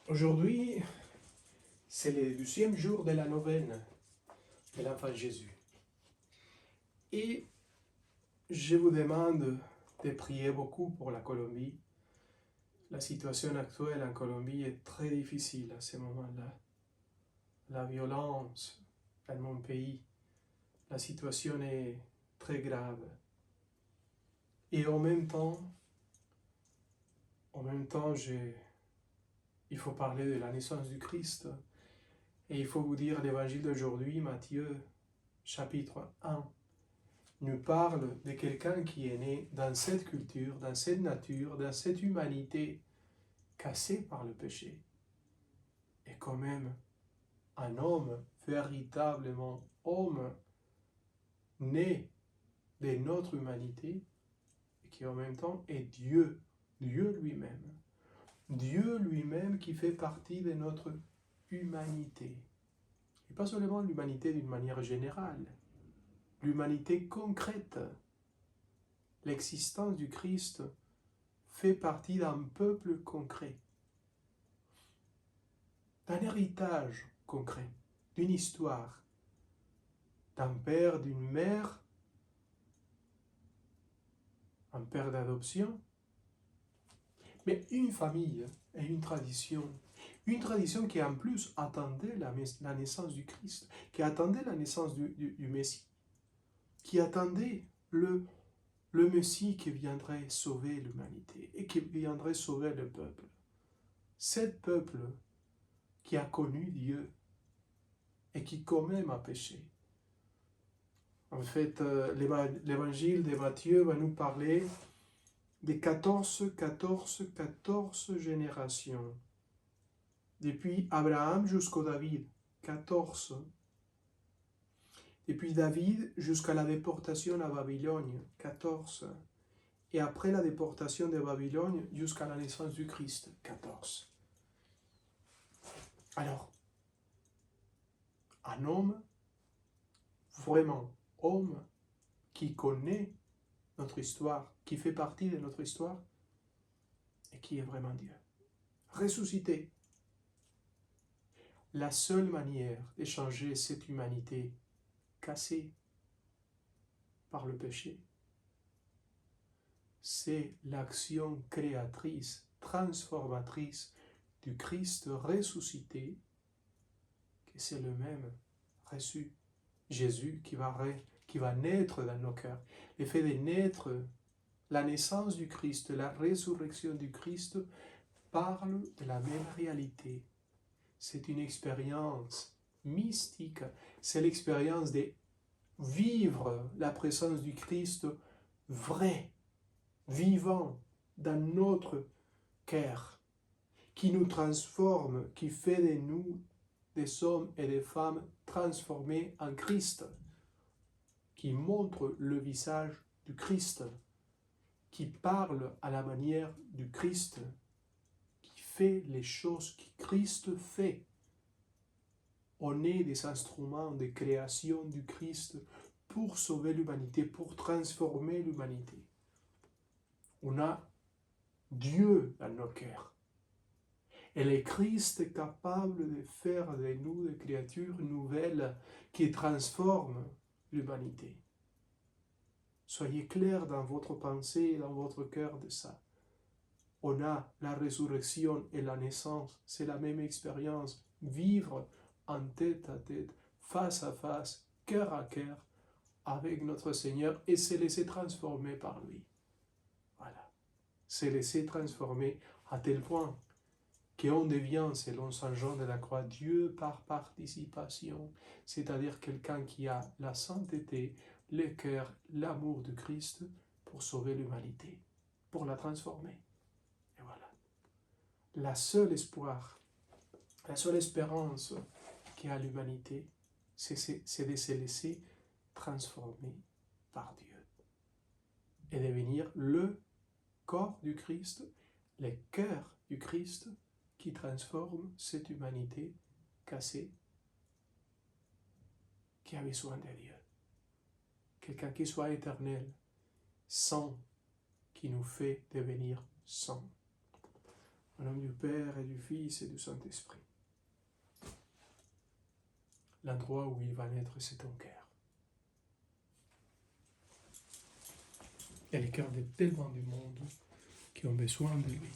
Aujourd'hui, c'est le 12e jour de la neuvaine de l'enfant Jésus. Et je vous demande de prier beaucoup pour la Colombie. La situation actuelle en Colombie est très difficile à ce moment-là. La violence dans mon pays, la situation est très grave. Et en même temps, il faut parler de la naissance du Christ. Et il faut vous dire l'évangile d'aujourd'hui, Matthieu, chapitre 1, nous parle de quelqu'un qui est né dans cette culture, dans cette nature, dans cette humanité cassée par le péché. Et quand même, un homme, véritablement homme, né de notre humanité, et qui en même temps est Dieu, Dieu lui-même. Dieu lui-même qui fait partie de notre humanité. Et pas seulement l'humanité d'une manière générale, l'humanité concrète. L'existence du Christ fait partie d'un peuple concret, d'un héritage concret, d'une histoire, d'un père, d'une mère, un père d'adoption, mais une famille et une tradition qui en plus attendait la naissance du Christ, qui attendait la naissance du Messie, qui attendait le Messie qui viendrait sauver l'humanité et qui viendrait sauver le peuple. Cet peuple qui a connu Dieu et qui quand même a péché. En fait, l'évangile de Matthieu va nous parler des 14 générations. Depuis Abraham jusqu'au David, 14. Depuis David jusqu'à la déportation à Babylone, 14. Et après la déportation de Babylone jusqu'à la naissance du Christ, 14. Alors, un homme, vraiment homme, qui connaît notre histoire, qui fait partie de notre histoire, et qui est vraiment Dieu. Ressuscité. La seule manière de changer cette humanité cassée par le péché, c'est l'action créatrice, transformatrice du Christ ressuscité, que c'est le même reçu. Jésus qui va naître dans nos cœurs. Le fait de naître, la naissance du Christ, la résurrection du Christ parle de la même réalité. C'est une expérience mystique. C'est l'expérience de vivre la présence du Christ vrai, vivant dans notre cœur, qui nous transforme, qui fait de nous des hommes et des femmes transformés en Christ, qui montre le visage du Christ, qui parle à la manière du Christ, qui fait les choses que Christ fait. On est des instruments de création du Christ pour sauver l'humanité, pour transformer l'humanité. On a Dieu dans nos cœurs. Et le Christ est capable de faire de nous des créatures nouvelles qui transforment l'humanité. Soyez clairs dans votre pensée et dans votre cœur de ça. On a la résurrection et la naissance, c'est la même expérience. Vivre en tête à tête, face à face, cœur à cœur, avec notre Seigneur et se laisser transformer par lui. Voilà. Se laisser transformer à tel point qu'on devient, selon Saint Jean de la Croix, Dieu par participation, c'est-à-dire quelqu'un qui a la sainteté, le cœur, l'amour de Christ pour sauver l'humanité, pour la transformer. Et voilà. La seule espoir, la seule espérance qu'a l'humanité, c'est de se laisser transformer par Dieu et devenir le corps du Christ, le cœur du Christ qui transforme cette humanité cassée qui a besoin de Dieu. Quelqu'un qui soit éternel, saint, qui nous fait devenir saints. Au nom du Père et du Fils et du Saint-Esprit. L'endroit où il va naître, c'est ton cœur. Et les cœurs de tellement du monde qui ont besoin de lui.